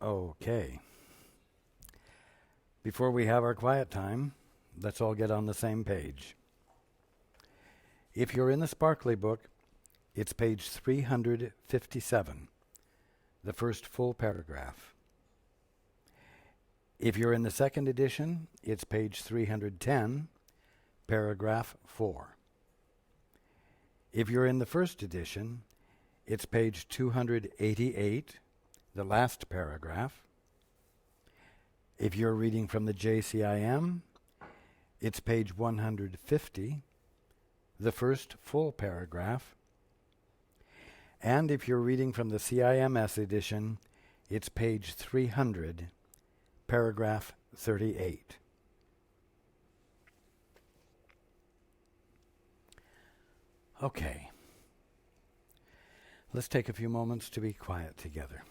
Okay. Before we have our quiet time, let's all get on the same page. If you're in the Sparkly book, it's page 357, the first full paragraph. If you're in the second edition, it's page 310, paragraph 4. If you're in the first edition, it's page 288, the last paragraph. If you're reading from the JCIM, it's page 150, the first full paragraph. And if you're reading from the CIMS edition, it's page 300, paragraph 38. Okay. Let's take a few moments to be quiet together.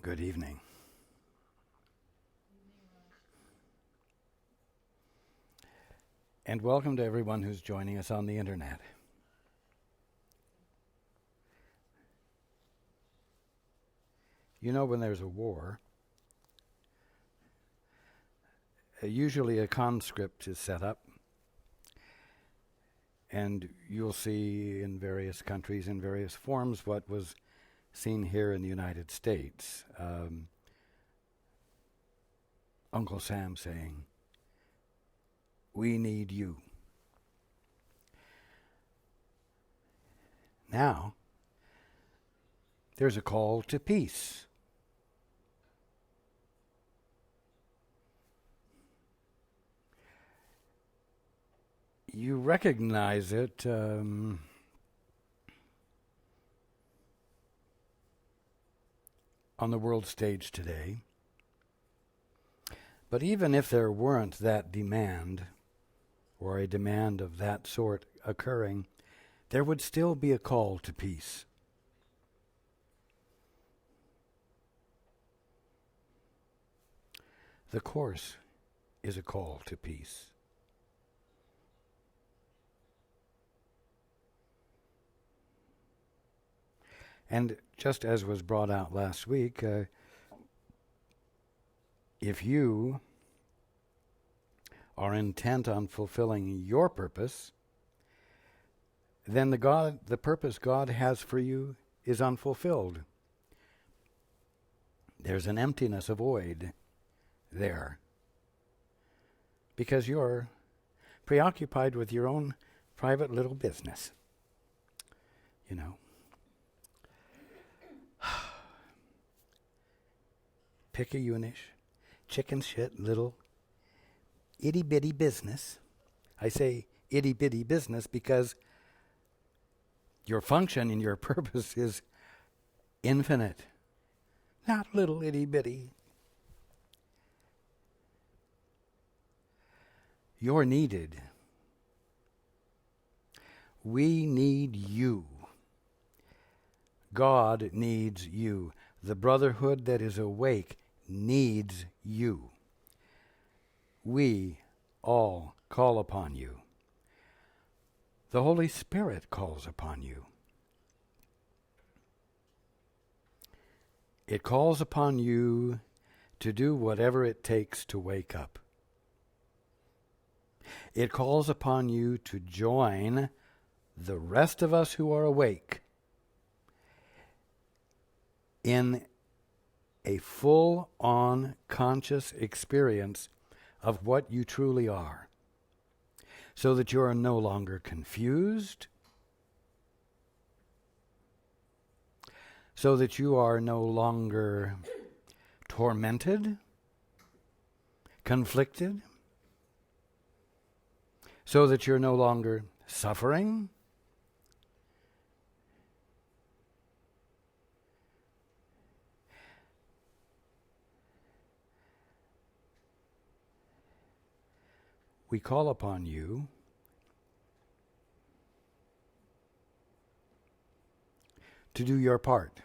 Good evening. And welcome to everyone who's joining us on the internet. You know, when there's a war, usually a conscript is set up, and you'll see in various countries, in various forms, what was seen here in the United States. Uncle Sam saying, "We need you." Now, there's a call to peace. You recognize it on the world stage today. But even if there weren't that demand, or a demand of that sort occurring, there would still be a call to peace. The Course is a call to peace. And just as was brought out last week, if you are intent on fulfilling your purpose, then the purpose God has for you is unfulfilled. There's an emptiness, a void there, because you're preoccupied with your own private little business. You know. Picayunish, chicken shit, little itty-bitty business. I say itty-bitty business because your function and your purpose is infinite, not little itty-bitty. You're needed. We need you. God needs you. The brotherhood that is awake needs you. We all call upon you. The Holy Spirit calls upon you. It calls upon you to do whatever it takes to wake up. It calls upon you to join the rest of us who are awake in a full-on conscious experience of what you truly are, so that you are no longer confused, so that you are no longer tormented, conflicted, so that you're no longer suffering, we call upon you to do your part,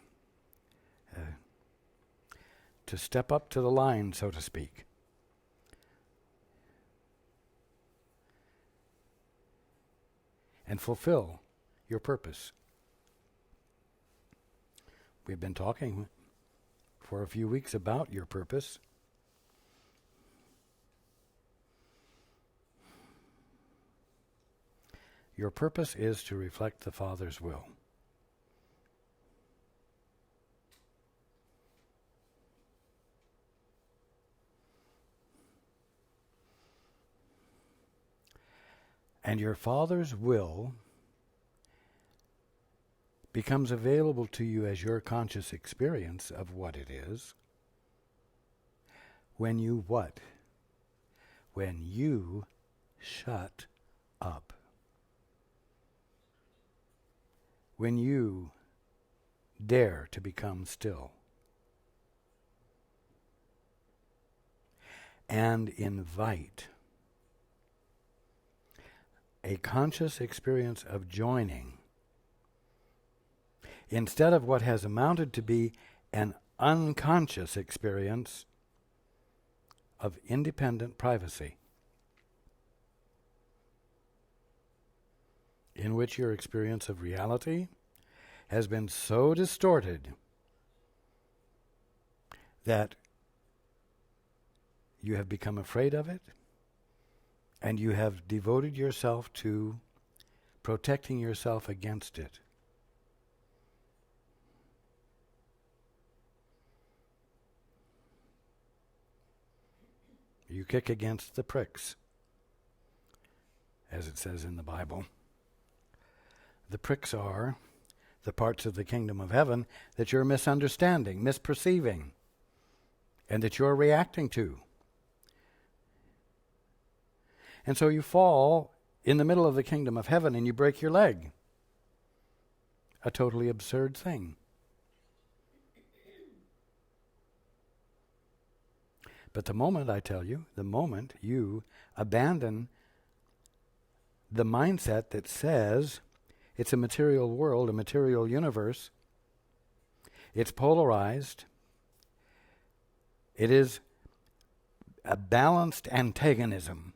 to step up to the line, so to speak. And fulfill your purpose. We've been talking for a few weeks about your purpose. Your purpose is to reflect the Father's will. And your Father's will becomes available to you as your conscious experience of what it is when you what? When you shut up. When you dare to become still and invite a conscious experience of joining instead of what has amounted to be an unconscious experience of independent privacy, in which your experience of reality has been so distorted that you have become afraid of it, and you have devoted yourself to protecting yourself against it. You kick against the pricks, as it says in the Bible. The pricks are the parts of the kingdom of heaven that you're misunderstanding, misperceiving, and that you're reacting to. And so you fall in the middle of the kingdom of heaven and you break your leg. A totally absurd thing. But the moment, I tell you, the moment you abandon the mindset that says it's a material world, a material universe, it's polarized, it is a balanced antagonism,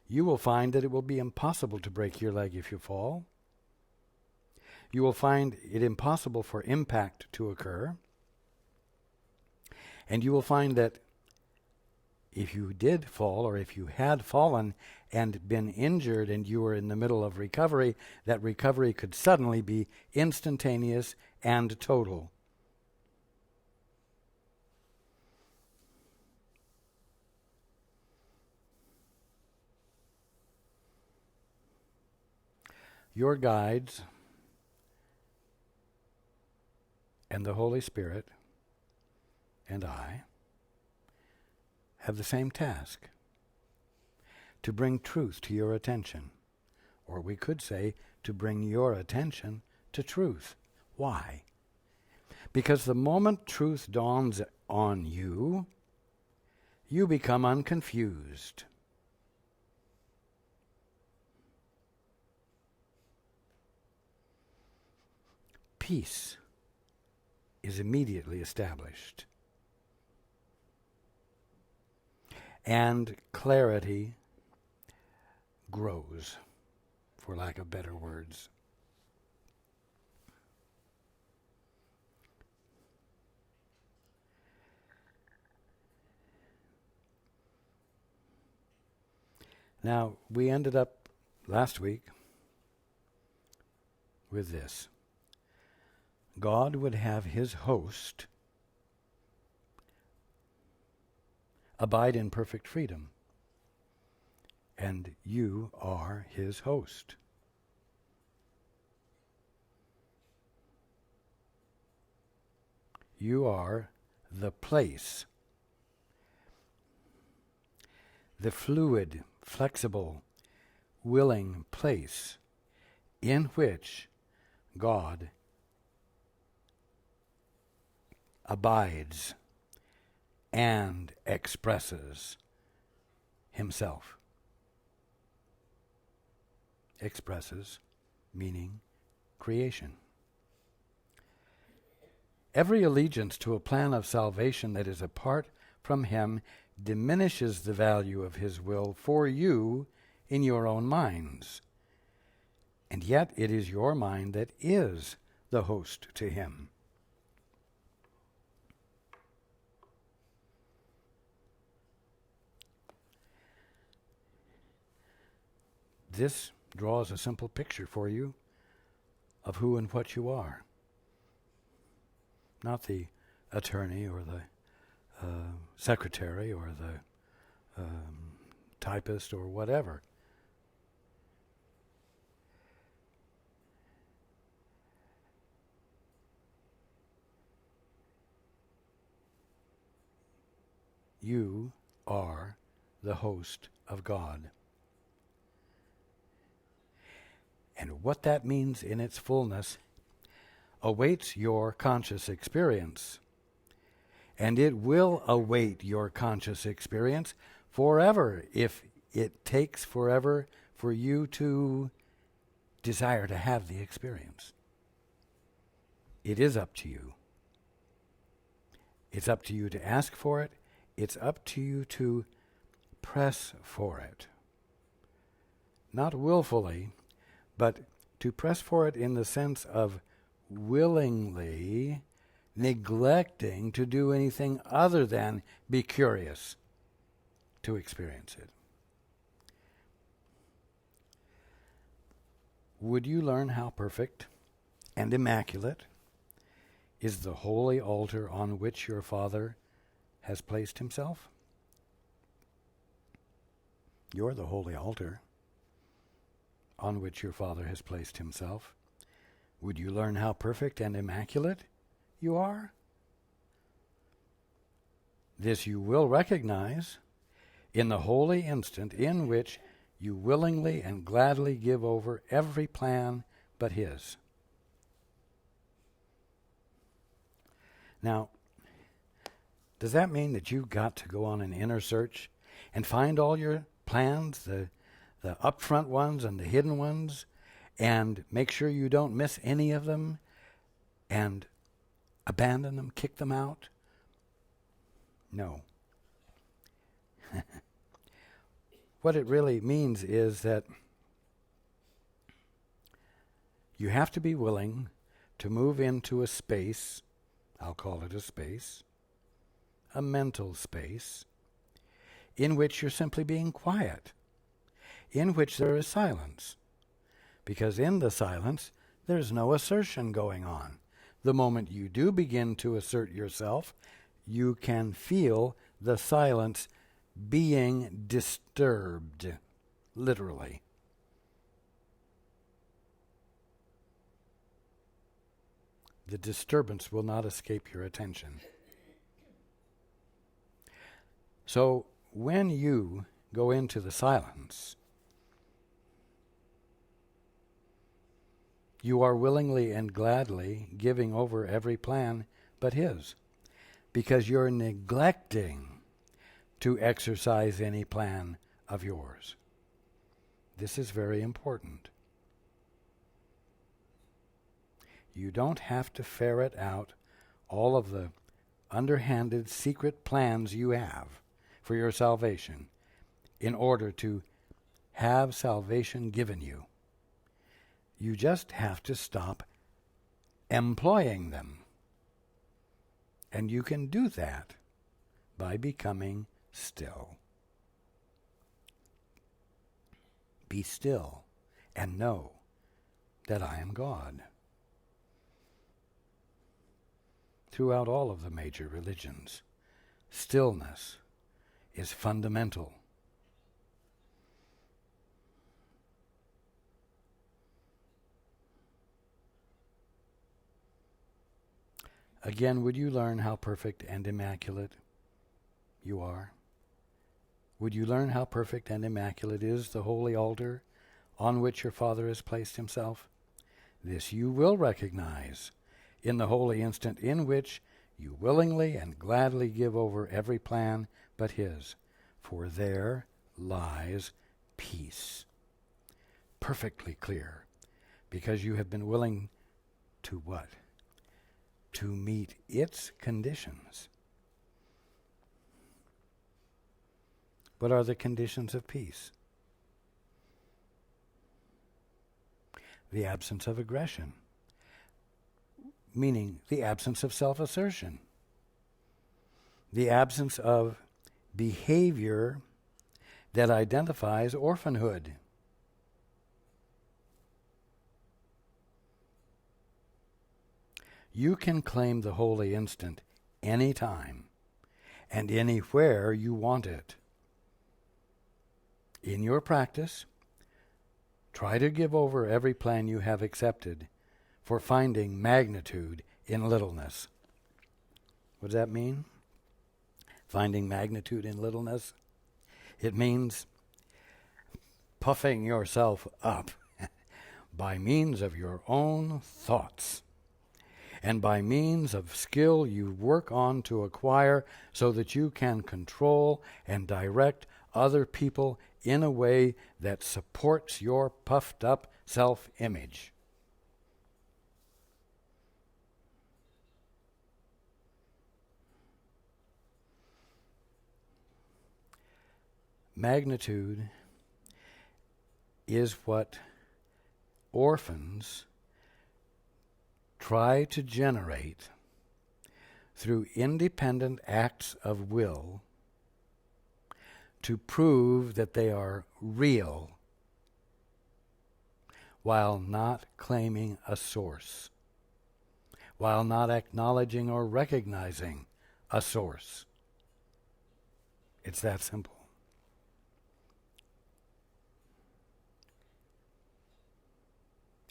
you will find that it will be impossible to break your leg if you fall. You will find it impossible for impact to occur. And you will find that if you did fall, or if you had fallen and been injured and you were in the middle of recovery, that recovery could suddenly be instantaneous and total. Your guides and the Holy Spirit and I have the same task: to bring truth to your attention. Or we could say, to bring your attention to truth. Why? Because the moment truth dawns on you, you become unconfused. Peace is immediately established. And clarity grows, for lack of better words. Now, we ended up last week with this. God would have his host abide in perfect freedom, and you are his host. You are the place, the fluid, flexible, willing place in which God abides and expresses himself. Expresses, meaning creation. Every allegiance to a plan of salvation that is apart from him diminishes the value of his will for you in your own minds. And yet it is your mind that is the host to him. This draws a simple picture for you of who and what you are. Not the attorney or the secretary or the typist or whatever. You are the host of God. And what that means in its fullness awaits your conscious experience. And it will await your conscious experience forever if it takes forever for you to desire to have the experience. It is up to you. It's up to you to ask for it. It's up to you to press for it. Not willfully, but to press for it in the sense of willingly neglecting to do anything other than be curious to experience it. Would you learn how perfect and immaculate is the holy altar on which your Father has placed himself? You're the holy altar on which your Father has placed himself. Would you learn how perfect and immaculate you are? This you will recognize in the holy instant in which you willingly and gladly give over every plan but his. Now, does that mean that you've got to go on an inner search and find all your plans, the upfront ones and the hidden ones, and make sure you don't miss any of them and abandon them, kick them out? No. What it really means is that you have to be willing to move into a space, I'll call it a space, a mental space, in which you're simply being quiet, in which there is silence. Because in the silence, there's no assertion going on. The moment you do begin to assert yourself, you can feel the silence being disturbed, literally. The disturbance will not escape your attention. So when you go into the silence, you are willingly and gladly giving over every plan but his, because you're neglecting to exercise any plan of yours. This is very important. You don't have to ferret out all of the underhanded secret plans you have for your salvation in order to have salvation given you. You just have to stop employing them. And you can do that by becoming still. Be still and know that I am God. Throughout all of the major religions, stillness is fundamental. Again, would you learn how perfect and immaculate you are? Would you learn how perfect and immaculate is the holy altar on which your Father has placed himself? This you will recognize in the holy instant in which you willingly and gladly give over every plan but his, for there lies peace. Perfectly clear, because you have been willing to what? To meet its conditions. What are the conditions of peace? The absence of aggression, meaning the absence of self-assertion, the absence of behavior that identifies orphanhood. You can claim the holy instant anytime and anywhere you want it. In your practice, try to give over every plan you have accepted for finding magnitude in littleness. What does that mean? Finding magnitude in littleness? It means puffing yourself up by means of your own thoughts and by means of skill you work on to acquire so that you can control and direct other people in a way that supports your puffed up self-image. Magnitude is what orphans try to generate through independent acts of will to prove that they are real while not claiming a source, while not acknowledging or recognizing a source. It's that simple.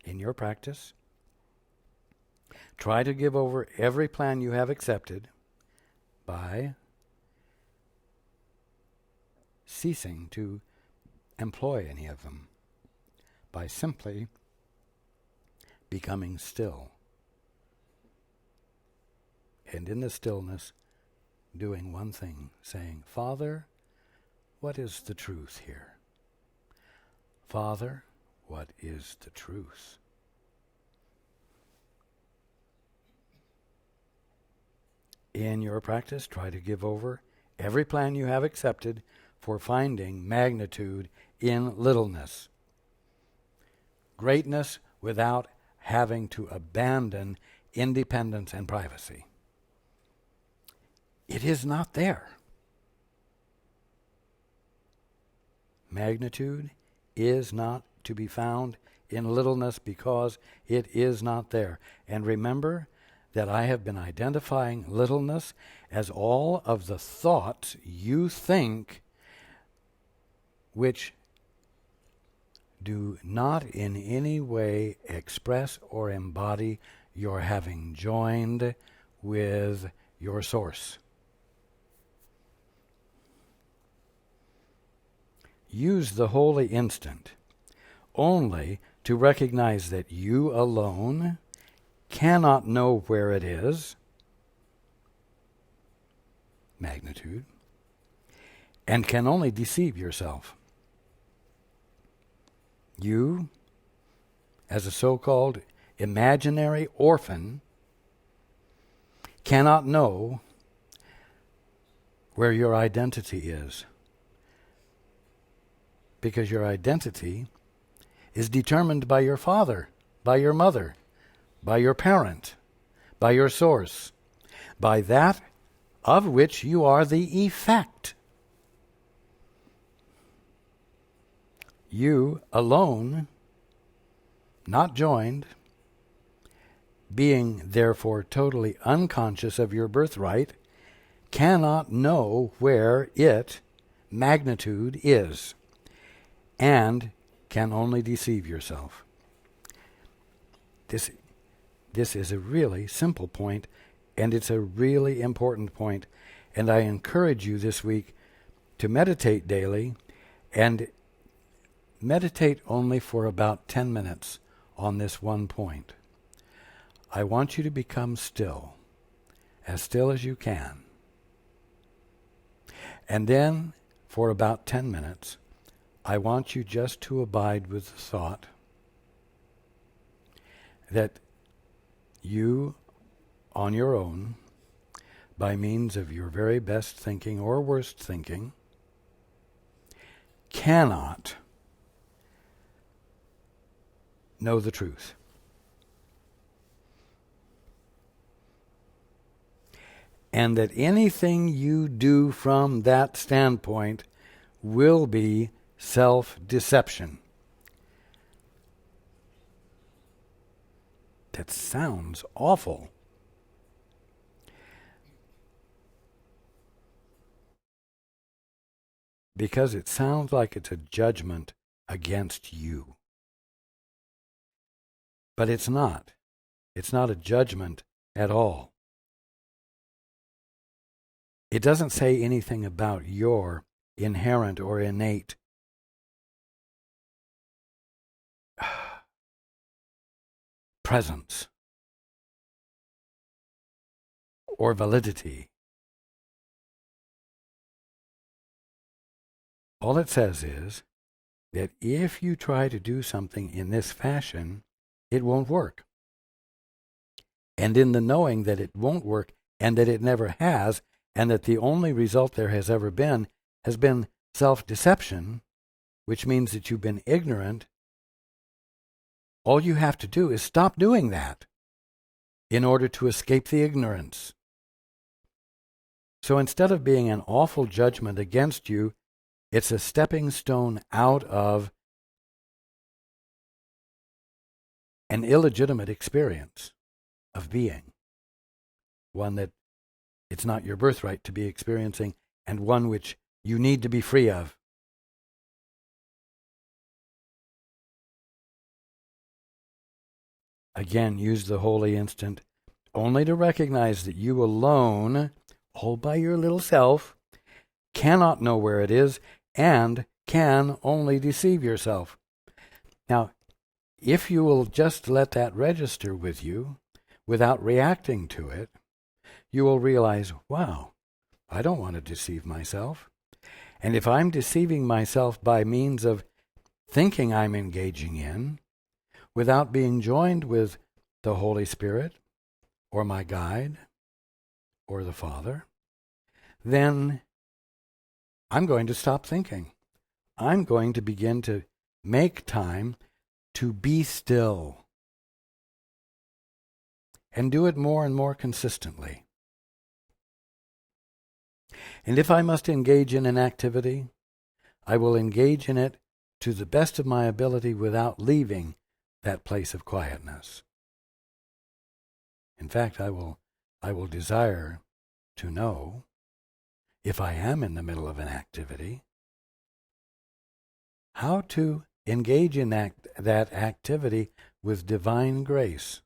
In your practice, try to give over every plan you have accepted by ceasing to employ any of them, by simply becoming still. And in the stillness, doing one thing, saying, Father, what is the truth here? Father, what is the truth? In your practice, try to give over every plan you have accepted for finding magnitude in littleness. Greatness without having to abandon independence and privacy. It is not there. Magnitude is not to be found in littleness because it is not there. And remember that I have been identifying littleness as all of the thoughts you think which do not in any way express or embody your having joined with your source. Use the holy instant only to recognize that you alone cannot know where it is, magnitude, and can only deceive yourself. You, as a so-called imaginary orphan, cannot know where your identity is, because your identity is determined by your father, by your mother, by your parent, by your source, by that of which you are the effect. You alone, not joined, being therefore totally unconscious of your birthright, cannot know where it, magnitude, is, and can only deceive yourself. This is a really simple point, and it's a really important point, and I encourage you this week to meditate daily, and meditate only for about 10 minutes on this one point. I want you to become still as you can. And then, for about 10 minutes, I want you just to abide with the thought that you, on your own, by means of your very best thinking or worst thinking, cannot know the truth. And that anything you do from that standpoint will be self-deception. That sounds awful. Because it sounds like it's a judgment against you. But it's not. It's not a judgment at all. It doesn't say anything about your inherent or innate presence or validity. All it says is that if you try to do something in this fashion, it won't work. And in the knowing that it won't work and that it never has, and that the only result there has ever been self-deception, which means that you've been ignorant, all you have to do is stop doing that in order to escape the ignorance. So instead of being an awful judgment against you, it's a stepping stone out of an illegitimate experience of being, one that it's not your birthright to be experiencing, and one which you need to be free of. Again, use the holy instant only to recognize that you alone, all by your little self, cannot know where it is and can only deceive yourself. Now, if you will just let that register with you without reacting to it, you will realize, wow, I don't want to deceive myself. And if I'm deceiving myself by means of thinking I'm engaging in, without being joined with the Holy Spirit, or my guide, or the Father, then I'm going to stop thinking. I'm going to begin to make time to be still, and do it more and more consistently. And if I must engage in an activity, I will engage in it to the best of my ability without leaving that place of quietness. In fact, I will desire to know, if I am in the middle of an activity, how to engage in that activity with divine grace.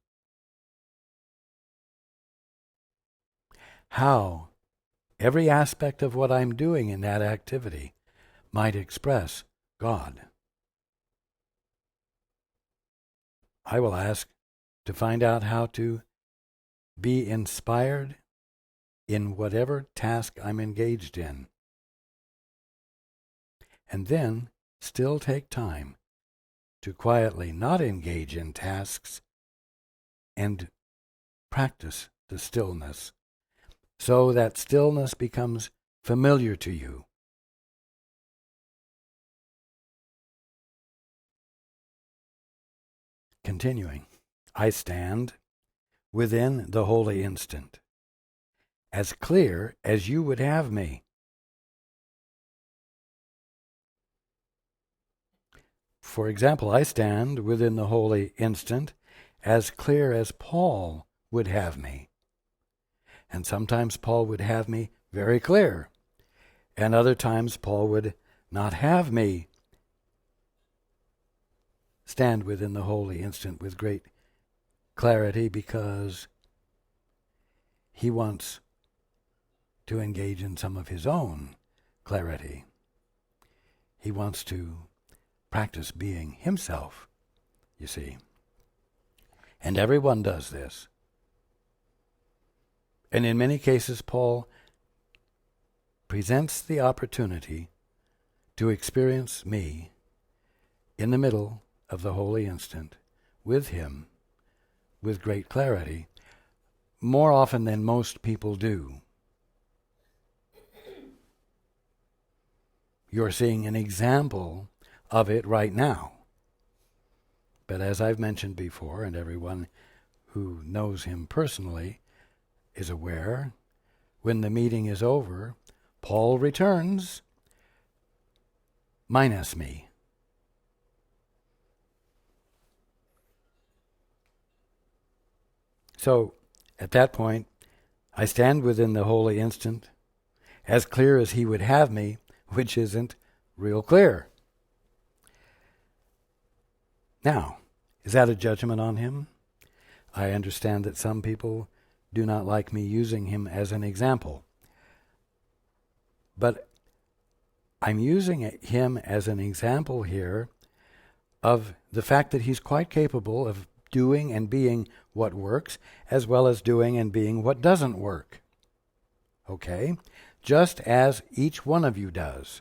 How every aspect of what I'm doing in that activity might express God. I will ask to find out how to be inspired in whatever task I'm engaged in, and then still take time to quietly not engage in tasks and practice the stillness, so that stillness becomes familiar to you. Continuing, I stand within the holy instant, as clear as you would have me. For example, I stand within the holy instant as clear as Paul would have me. And sometimes Paul would have me very clear, and other times Paul would not have me stand within the holy instant with great clarity, because he wants to engage in some of his own clarity. He wants to practice being himself, you see. And everyone does this. And in many cases, Paul presents the opportunity to experience me in the middle of the holy instant with him with great clarity, more often than most people do. You're seeing an example of it right now. But as I've mentioned before, and everyone who knows him personally is aware, when the meeting is over, Paul returns minus me. So, at that point, I stand within the holy instant, as clear as he would have me, which isn't real clear. Now, is that a judgment on him? I understand that some people do not like me using him as an example. But I'm using him as an example here of the fact that he's quite capable of doing and being what works, as well as doing and being what doesn't work. Okay? Just as each one of you does.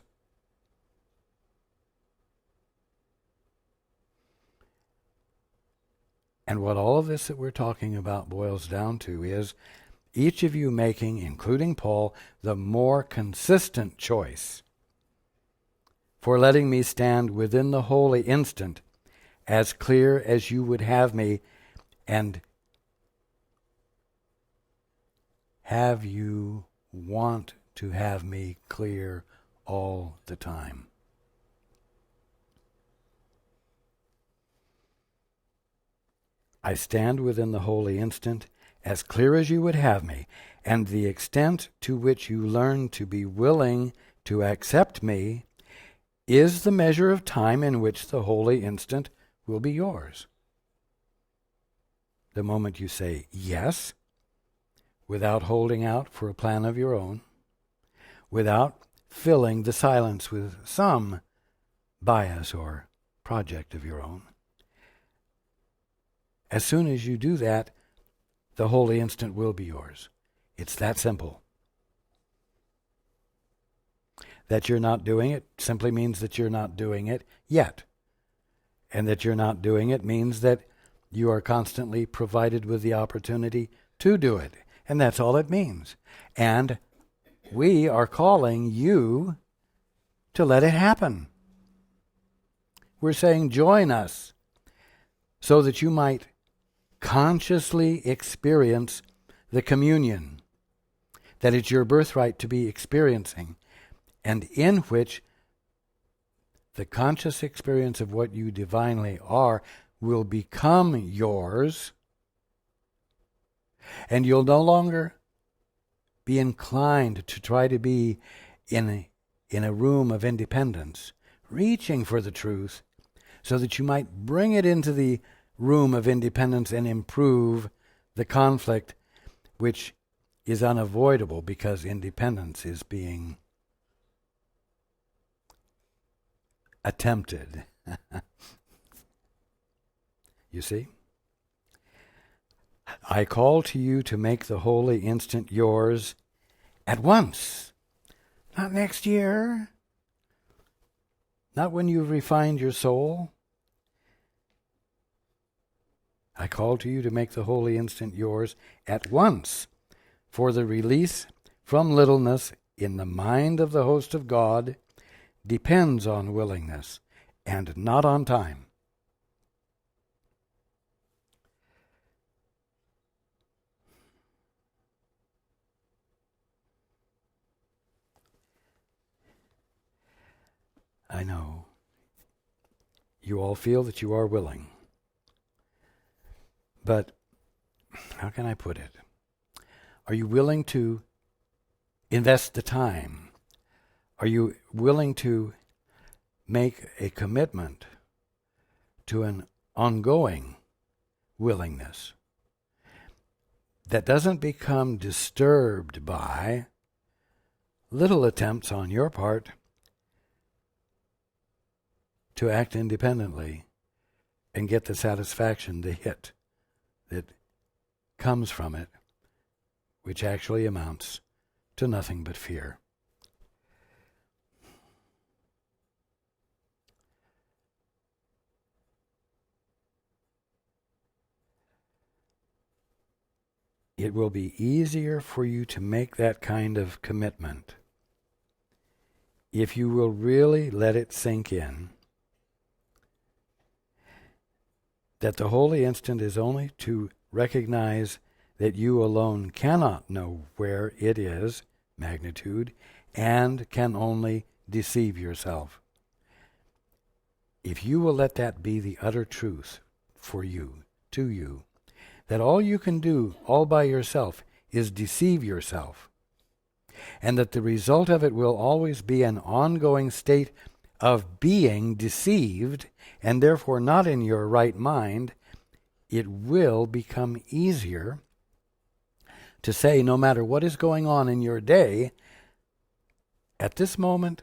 And what all of this that we're talking about boils down to is each of you making, including Paul, the more consistent choice for letting me stand within the holy instant, as clear as you would have me, and have you want to have me clear all the time. I stand within the holy instant, as clear as you would have me, and the extent to which you learn to be willing to accept me is the measure of time in which the holy instant will be yours. The moment you say yes, without holding out for a plan of your own, without filling the silence with some bias or project of your own, as soon as you do that, the holy instant will be yours. It's that simple. That you're not doing it simply means that you're not doing it yet. And that you're not doing it means that you are constantly provided with the opportunity to do it. And that's all it means. And we are calling you to let it happen. We're saying, join us, so that you might consciously experience the communion that it's your birthright to be experiencing, and in which the conscious experience of what you divinely are will become yours, and you'll no longer be inclined to try to be in a room of independence, reaching for the truth, so that you might bring it into the room of independence and improve the conflict, which is unavoidable because independence is being attempted. You see? I call to you to make the holy instant yours at once, not next year, not when you've refined your soul. I call to you to make the holy instant yours at once, for the release from littleness in the mind of the host of God depends on willingness and not on time. I know you all feel that you are willing. But how can I put it? Are you willing to invest the time? Are you willing to make a commitment to an ongoing willingness that doesn't become disturbed by little attempts on your part to act independently and get the satisfaction, the hit that comes from it, which actually amounts to nothing but fear? It will be easier for you to make that kind of commitment if you will really let it sink in that the holy instant is only to recognize that you alone cannot know where it is, magnitude, and can only deceive yourself. If you will let that be the utter truth for you, to you, that all you can do all by yourself is deceive yourself, and that the result of it will always be an ongoing state of being deceived, and therefore not in your right mind, it will become easier to say, no matter what is going on in your day, at this moment,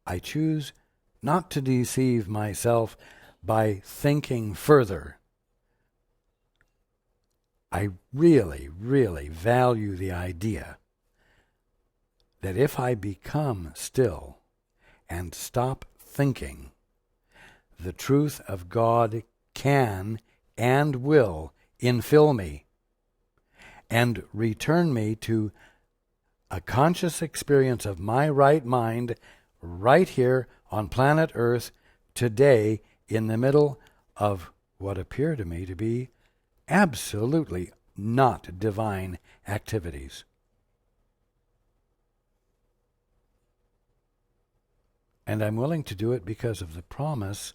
I choose not to deceive myself by thinking further. I really, really value the idea that if I become still and stop thinking, the truth of God can and will infill me and return me to a conscious experience of my right mind right here on planet Earth today in the middle of what appear to me to be absolutely not divine activities. And I'm willing to do it because of the promise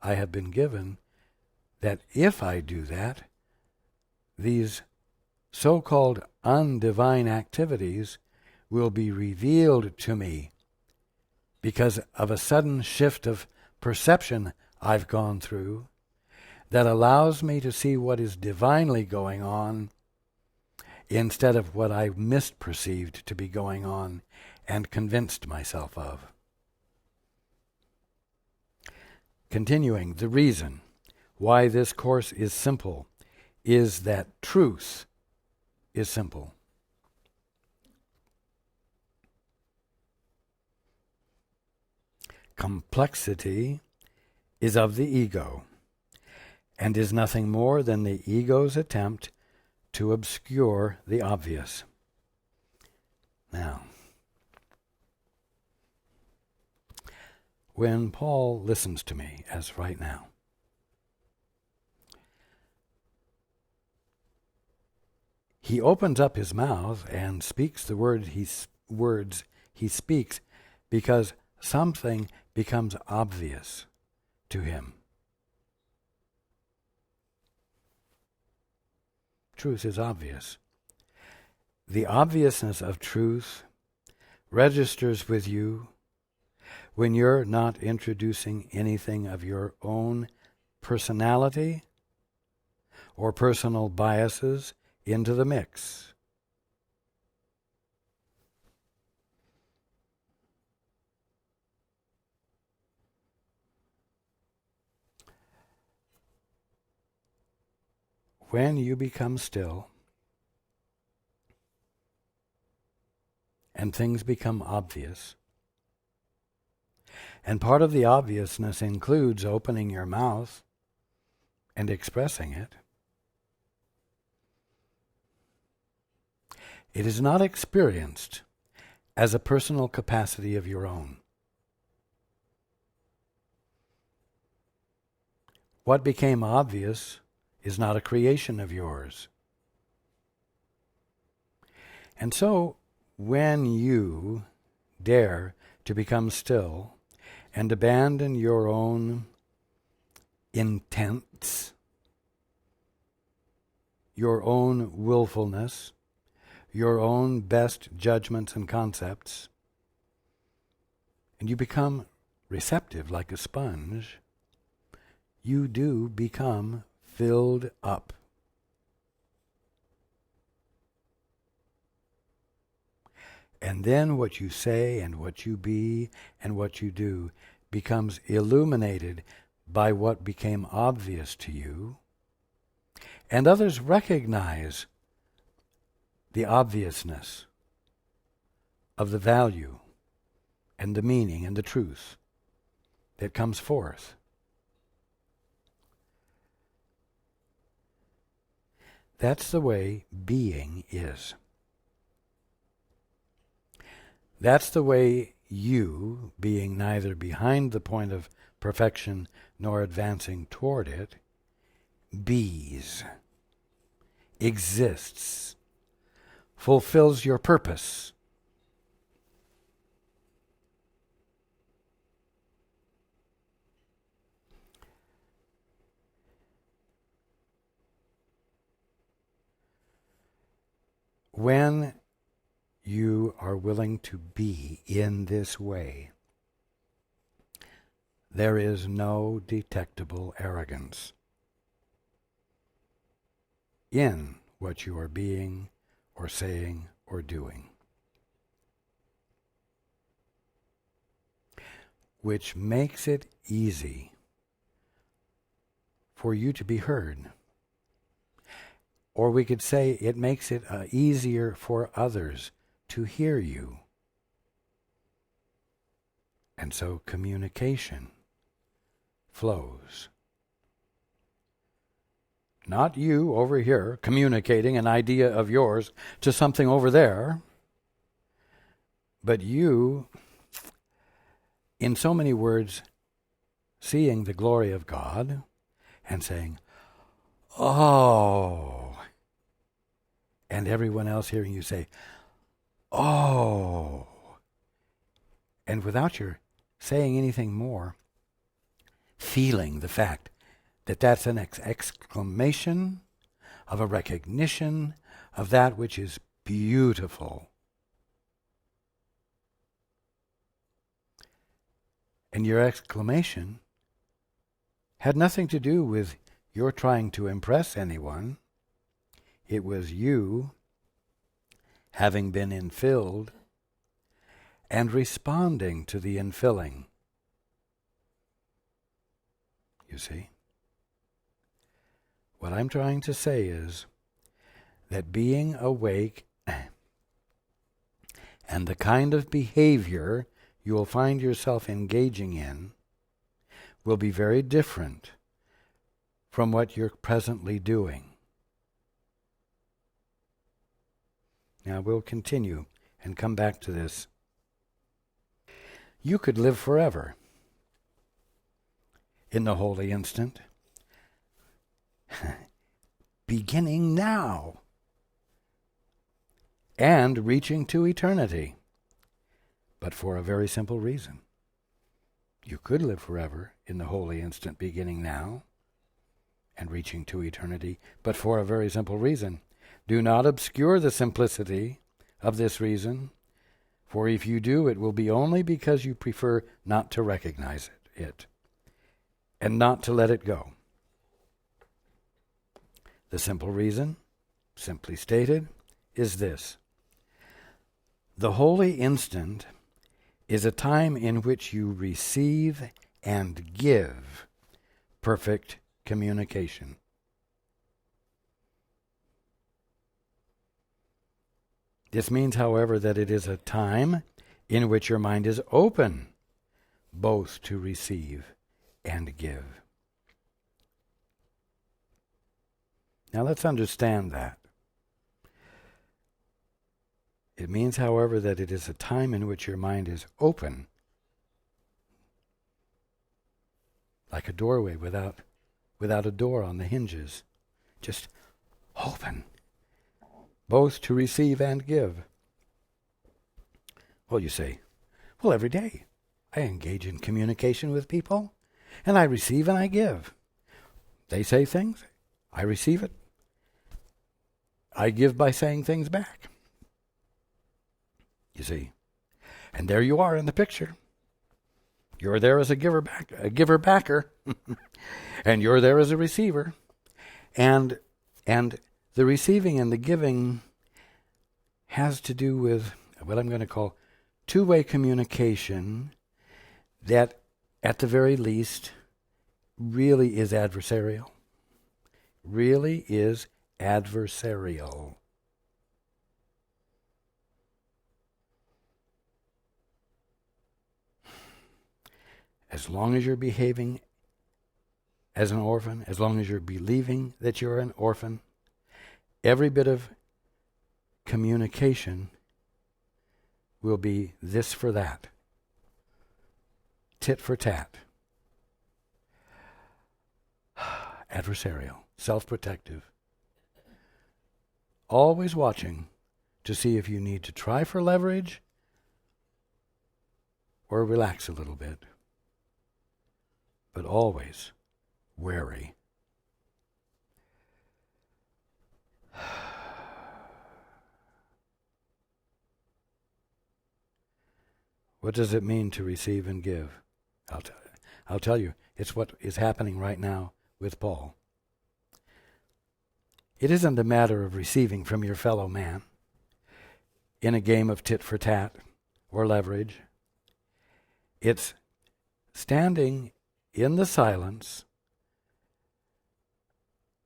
I have been given that if I do that, these so-called undivine activities will be revealed to me because of a sudden shift of perception I've gone through that allows me to see what is divinely going on instead of what I misperceived to be going on and convinced myself of. Continuing, the reason why this course is simple is that truth is simple. Complexity is of the ego and is nothing more than the ego's attempt to obscure the obvious. Now, when Paul listens to me, as right now, he opens up his mouth and speaks the words he speaks because something becomes obvious to him. Truth is obvious. The obviousness of truth registers with you when you're not introducing anything of your own personality or personal biases into the mix. When you become still and things become obvious, and part of the obviousness includes opening your mouth and expressing it, it is not experienced as a personal capacity of your own. What became obvious is not a creation of yours. And so, when you dare to become still and abandon your own intents, your own willfulness, your own best judgments and concepts, and you become receptive like a sponge, you do become filled up. And then what you say and what you be and what you do becomes illuminated by what became obvious to you, and others recognize the obviousness of the value and the meaning and the truth that comes forth. That's the way being is. That's the way you, being neither behind the point of perfection nor advancing toward it, bees, exists, fulfills your purpose. When you are willing to be in this way, there is no detectable arrogance in what you are being or saying or doing, which makes it easy for you to be heard. Or we could say it makes it easier for others to hear you. And so communication flows. Not you over here communicating an idea of yours to something over there, but you in so many words, seeing the glory of God and saying, "Oh," and everyone else hearing you say, "Oh," and without your saying anything more, feeling the fact that that's an exclamation of a recognition of that which is beautiful. And your exclamation had nothing to do with your trying to impress anyone. It was you having been infilled and responding to the infilling. You see? What I'm trying to say is that being awake and the kind of behavior you will find yourself engaging in will be very different from what you're presently doing. Now we'll continue and come back to this. You could live forever in the holy instant, beginning now and reaching to eternity, but for a very simple reason. You could live forever in the holy instant, beginning now and reaching to eternity, but for a very simple reason. Do not obscure the simplicity of this reason, for if you do, it will be only because you prefer not to recognize it and not to let it go. The simple reason, simply stated, is this. The holy instant is a time in which you receive and give perfect communication. This means, however, that it is a time in which your mind is open both to receive and give. Now let's understand that. It means, however, that it is a time in which your mind is open, like a doorway without a door on the hinges, just open, both to receive and give. Well, you say, well, every day I engage in communication with people, and I receive and I give. They say things, I receive it. I give by saying things back. You see, and there you are in the picture. You're there as a giver backer, and you're there as a receiver, and the receiving and the giving has to do with what I'm going to call two-way communication that, at the very least, really is adversarial. Really is adversarial. As long as you're behaving as an orphan, as long as you're believing that you're an orphan, every bit of communication will be this for that, tit for tat, adversarial, self-protective, always watching to see if you need to try for leverage or relax a little bit, but always wary. What does it mean to receive and give? I'll tell you, it's what is happening right now with Paul. It isn't a matter of receiving from your fellow man in a game of tit for tat or leverage. It's standing in the silence,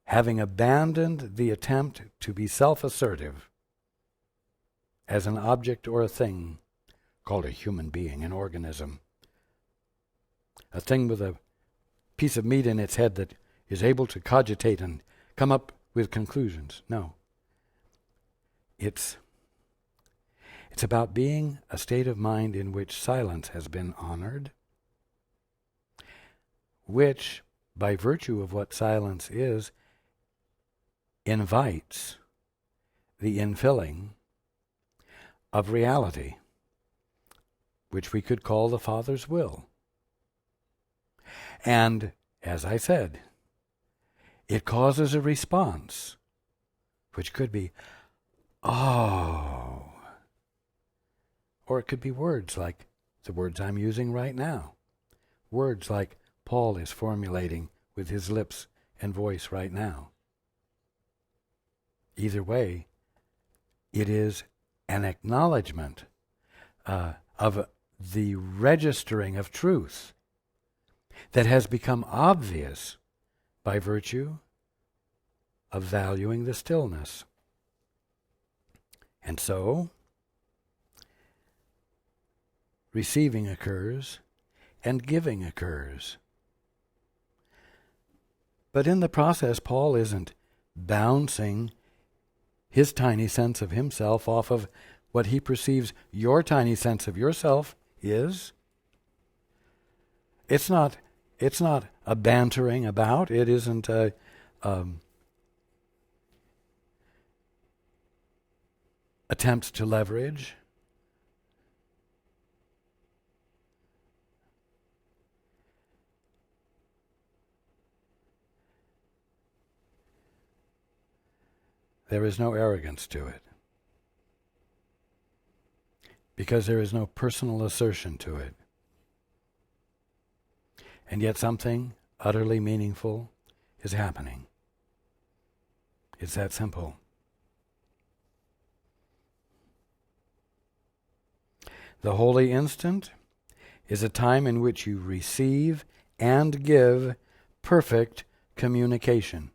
having abandoned the attempt to be self-assertive as an object or a thing called a human being, an organism, a thing with a piece of meat in its head that is able to cogitate and come up with conclusions. No. It's about being a state of mind in which silence has been honored which, by virtue of what silence is, invites the infilling of reality, which we could call the Father's will. And, as I said, it causes a response, which could be, oh, or it could be words like the words I'm using right now, words like Paul is formulating with his lips and voice right now. Either way, it is an acknowledgement of the registering of truth that has become obvious by virtue of valuing the stillness. And so, receiving occurs and giving occurs. But in the process, Paul isn't bouncing his tiny sense of himself off of what he perceives your tiny sense of yourself is. It's not a bantering about. It isn't a attempts to leverage. There is no arrogance to it, because there is no personal assertion to it. And yet something utterly meaningful is happening. It's that simple. The holy instant is a time in which you receive and give perfect communication.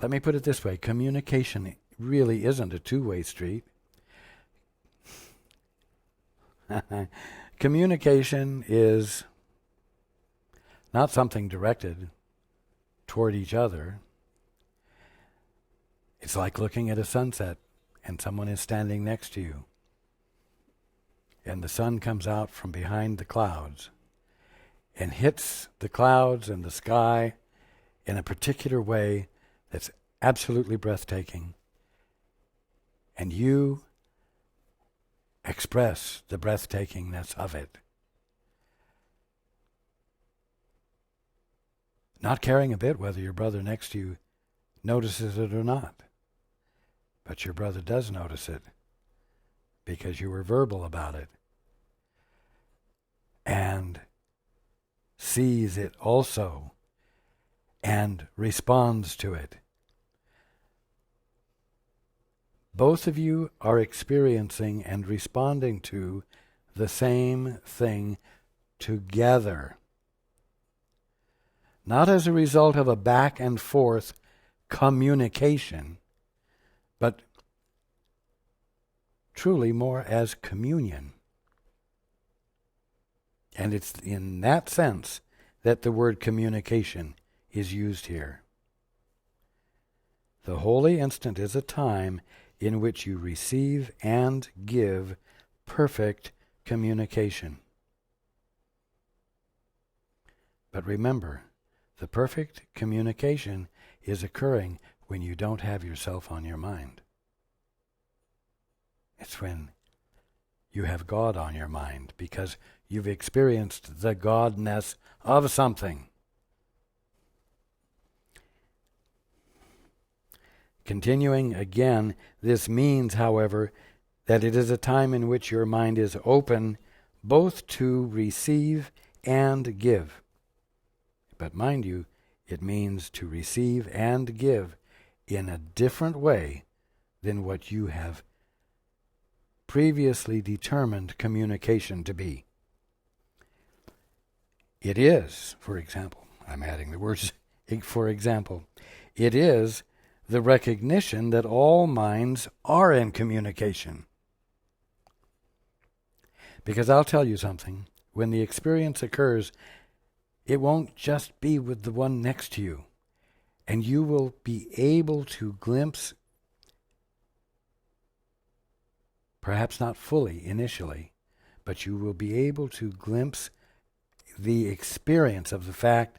Let me put it this way. Communication really isn't a two-way street. Communication is not something directed toward each other. It's like looking at a sunset and someone is standing next to you, and the sun comes out from behind the clouds and hits the clouds and the sky in a particular way that's absolutely breathtaking. And you express the breathtakingness of it, not caring a bit whether your brother next to you notices it or not. But your brother does notice it because you were verbal about it and sees it also and responds to it. Both of you are experiencing and responding to the same thing together, not as a result of a back and forth communication, but truly more as communion. And it's in that sense that the word communication is used here. The holy instant is a time in which you receive and give perfect communication. But remember, the perfect communication is occurring when you don't have yourself on your mind. It's when you have God on your mind, because you've experienced the Godness of something. Continuing again, this means, however, that it is a time in which your mind is open both to receive and give. But mind you, it means to receive and give in a different way than what you have previously determined communication to be. It is, for example, I'm adding the words, for example, it is the recognition that all minds are in communication. Because I'll tell you something, when the experience occurs, it won't just be with the one next to you, and you will be able to glimpse, perhaps not fully initially, but you will be able to glimpse the experience of the fact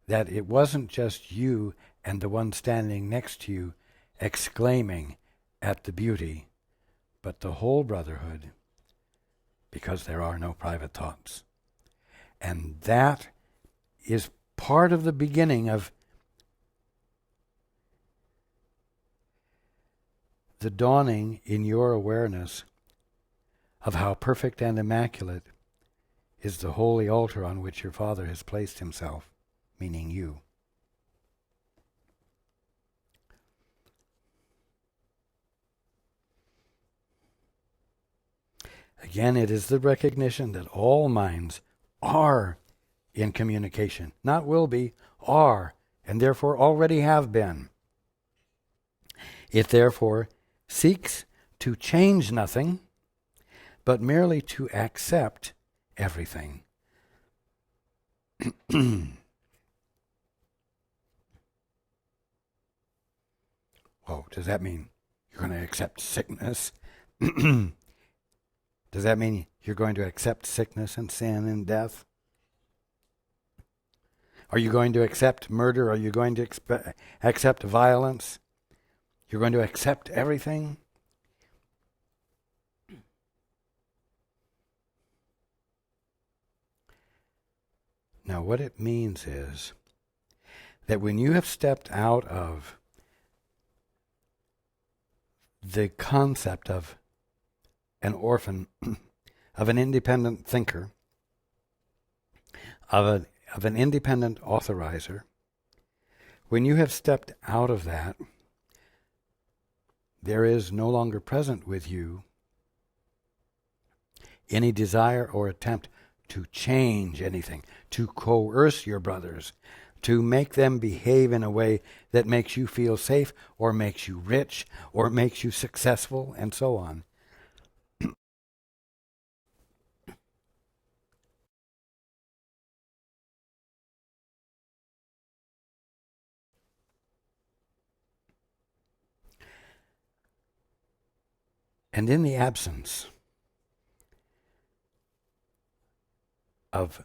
that it wasn't just you and the one standing next to you exclaiming at the beauty, but the whole brotherhood, because there are no private thoughts. And that is part of the beginning of the dawning in your awareness of how perfect and immaculate is the holy altar on which your Father has placed himself, meaning you. Again, it is the recognition that all minds are in communication, not will be, are, and therefore already have been. It therefore seeks to change nothing, but merely to accept everything. Whoa, does that mean you're going to accept sickness? Does that mean you're going to accept sickness and sin and death? Are you going to accept murder? Are you going to accept violence? You're going to accept everything? Now, what it means is that when you have stepped out of the concept of an orphan, of an independent thinker, of an independent authorizer, when you have stepped out of that, there is no longer present with you any desire or attempt to change anything, to coerce your brothers, to make them behave in a way that makes you feel safe or makes you rich or makes you successful and so on. And in the absence of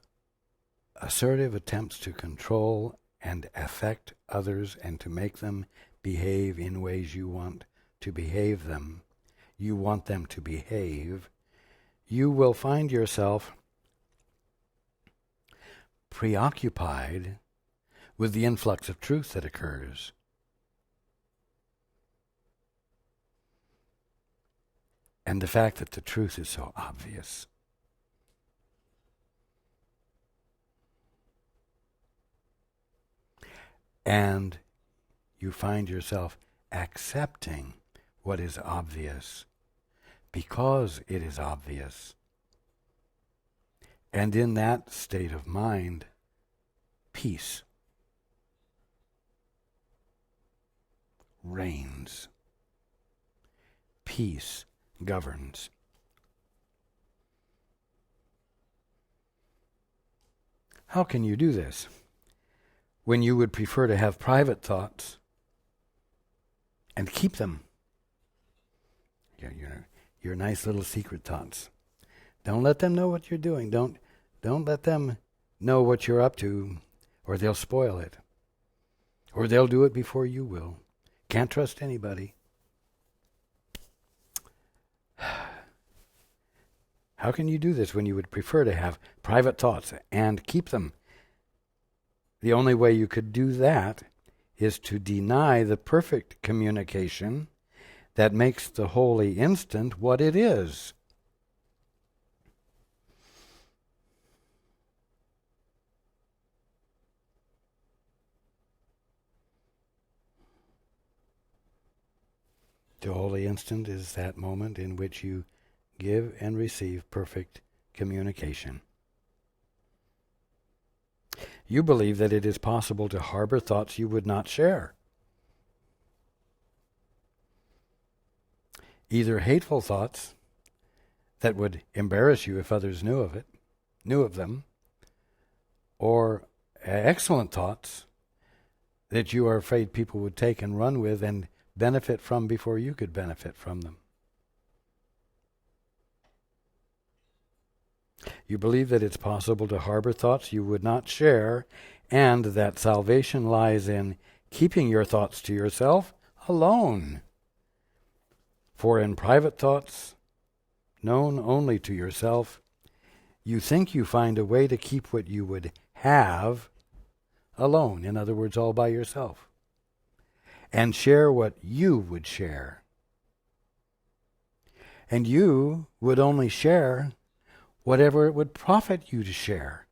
assertive attempts to control and affect others and to make them behave in ways you want to behave them, you want them to behave, you will find yourself preoccupied with the influx of truth that occurs. And the fact that the truth is so obvious. And you find yourself accepting what is obvious because it is obvious. And in that state of mind, peace reigns. Peace governs. How can you do this when you would prefer to have private thoughts and keep them? Your nice little secret thoughts. Don't let them know what you're doing. Don't let them know what you're up to, or they'll spoil it. Or they'll do it before you will. Can't trust anybody. How can you do this when you would prefer to have private thoughts and keep them? The only way you could do that is to deny the perfect communication that makes the holy instant what it is. The holy instant is that moment in which you give and receive perfect communication. You believe that it is possible to harbor thoughts you would not share. Either hateful thoughts that would embarrass you if others knew of them, or excellent thoughts that you are afraid people would take and run with and benefit from before you could benefit from them. You believe that it's possible to harbor thoughts you would not share, and that salvation lies in keeping your thoughts to yourself alone. For in private thoughts, known only to yourself, you think you find a way to keep what you would have alone, in other words, all by yourself, and share what you would share. And you would only share whatever it would profit you to share,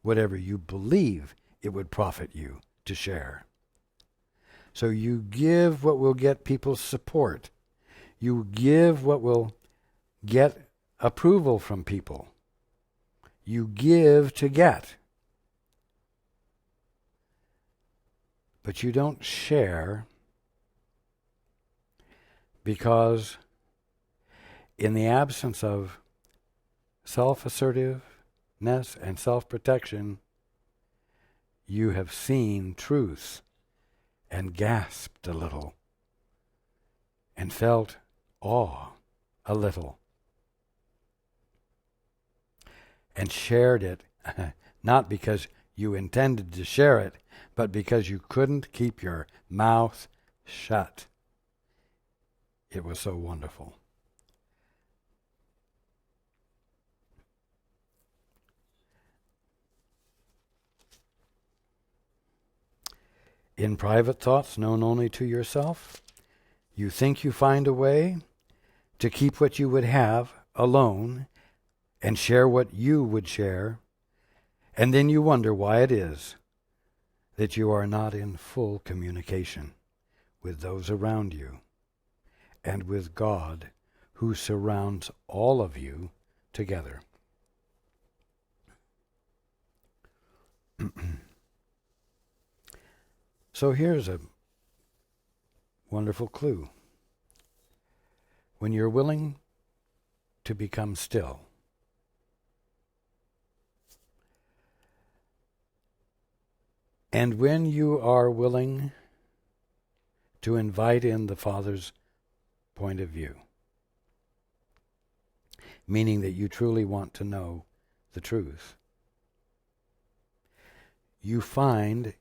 whatever you believe it would profit you to share. So you give what will get people's support. You give what will get approval from people. You give to get. But you don't share because in the absence of self-assertiveness and self-protection, you have seen truth and gasped a little and felt awe a little and shared it, not because you intended to share it, but because you couldn't keep your mouth shut. It was so wonderful. In private thoughts known only to yourself, you think you find a way to keep what you would have alone and share what you would share, and then you wonder why it is that you are not in full communication with those around you and with God, who surrounds all of you together. So here's a wonderful clue. When you're willing to become still, and when you are willing to invite in the Father's point of view, meaning that you truly want to know the truth, you find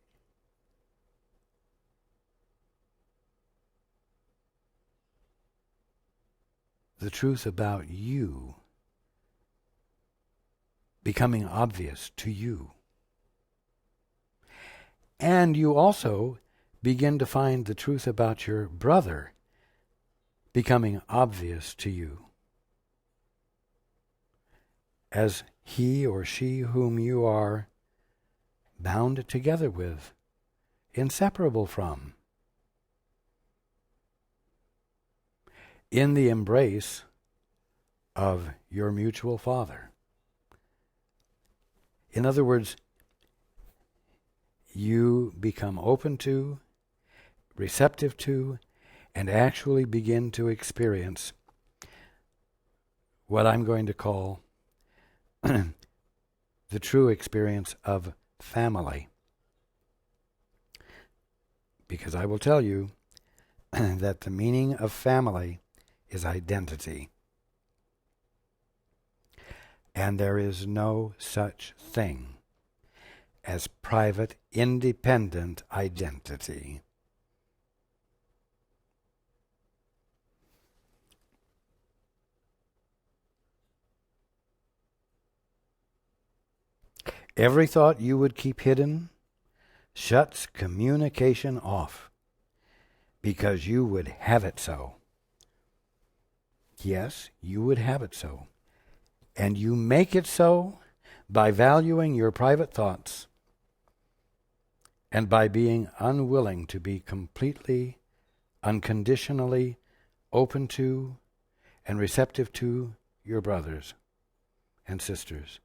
the truth about you becoming obvious to you. And you also begin to find the truth about your brother becoming obvious to you, as he or she whom you are bound together with, inseparable from, in the embrace of your mutual Father. In other words, you become open to, receptive to, and actually begin to experience what I'm going to call the true experience of family. Because I will tell you that the meaning of family is identity. And there is no such thing as private, independent identity. Every thought you would keep hidden shuts communication off because you would have it so. Yes, you would have it so. And you make it so by valuing your private thoughts and by being unwilling to be completely, unconditionally open to and receptive to your brothers and sisters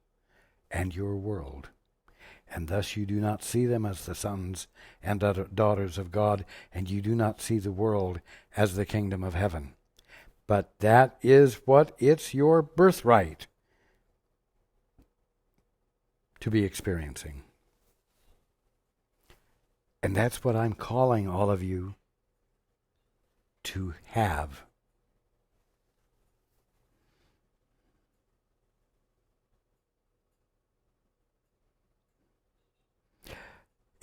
and your world. And thus you do not see them as the sons and daughters of God, and you do not see the world as the kingdom of heaven. But that is what it's your birthright to be experiencing. And that's what I'm calling all of you to have.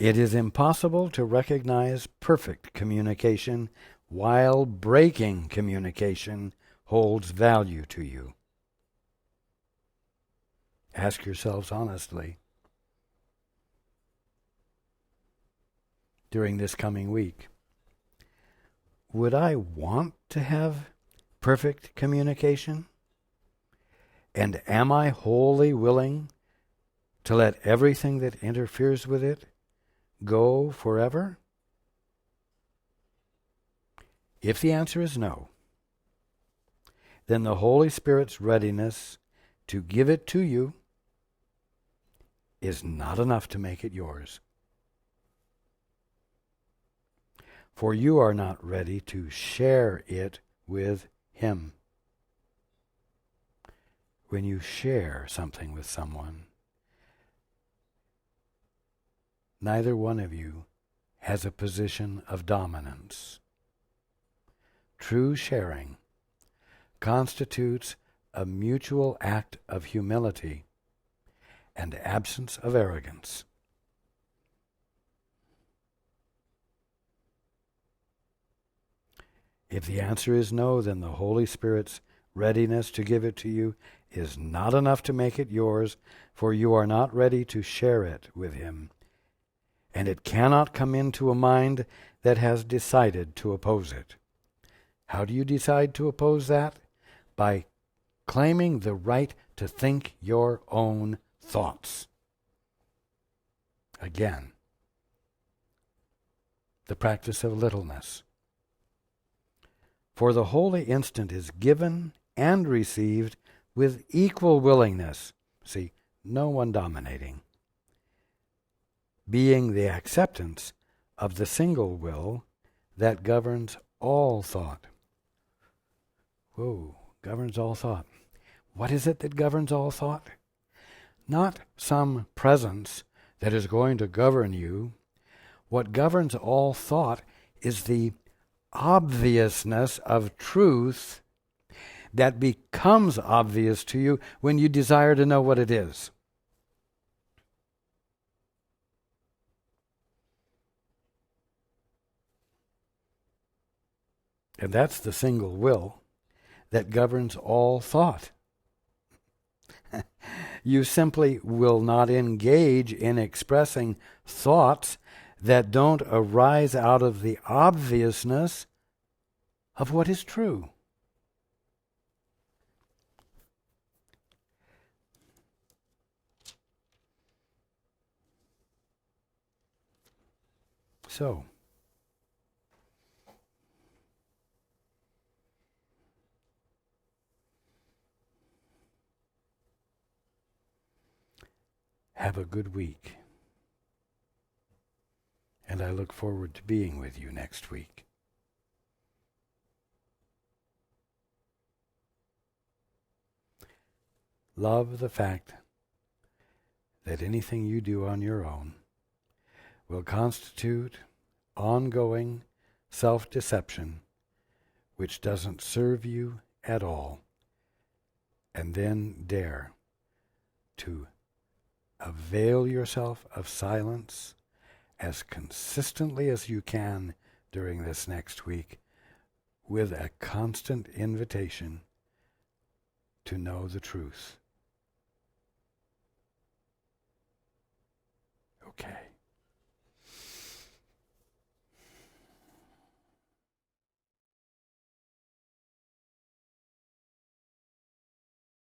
It is impossible to recognize perfect communication while breaking communication holds value to you. Ask yourselves honestly during this coming week, would I want to have perfect communication? And am I wholly willing to let everything that interferes with it go forever? If the answer is no, then the Holy Spirit's readiness to give it to you is not enough to make it yours. For you are not ready to share it with Him. When you share something with someone, neither one of you has a position of dominance. True sharing constitutes a mutual act of humility and absence of arrogance. If the answer is no, then the Holy Spirit's readiness to give it to you is not enough to make it yours, for you are not ready to share it with Him. And it cannot come into a mind that has decided to oppose it. How do you decide to oppose that? By claiming the right to think your own thoughts. Again, the practice of littleness. For the holy instant is given and received with equal willingness. See, no one dominating. Being the acceptance of the single will that governs all thought. Whoa, governs all thought. What is it that governs all thought? Not some presence that is going to govern you. What governs all thought is the obviousness of truth that becomes obvious to you when you desire to know what it is. And that's the single will that governs all thought. You simply will not engage in expressing thoughts that don't arise out of the obviousness of what is true. So, have a good week. And I look forward to being with you next week. Love the fact that anything you do on your own will constitute ongoing self-deception which doesn't serve you at all, and then dare to avail yourself of silence as consistently as you can during this next week, with a constant invitation to know the truth.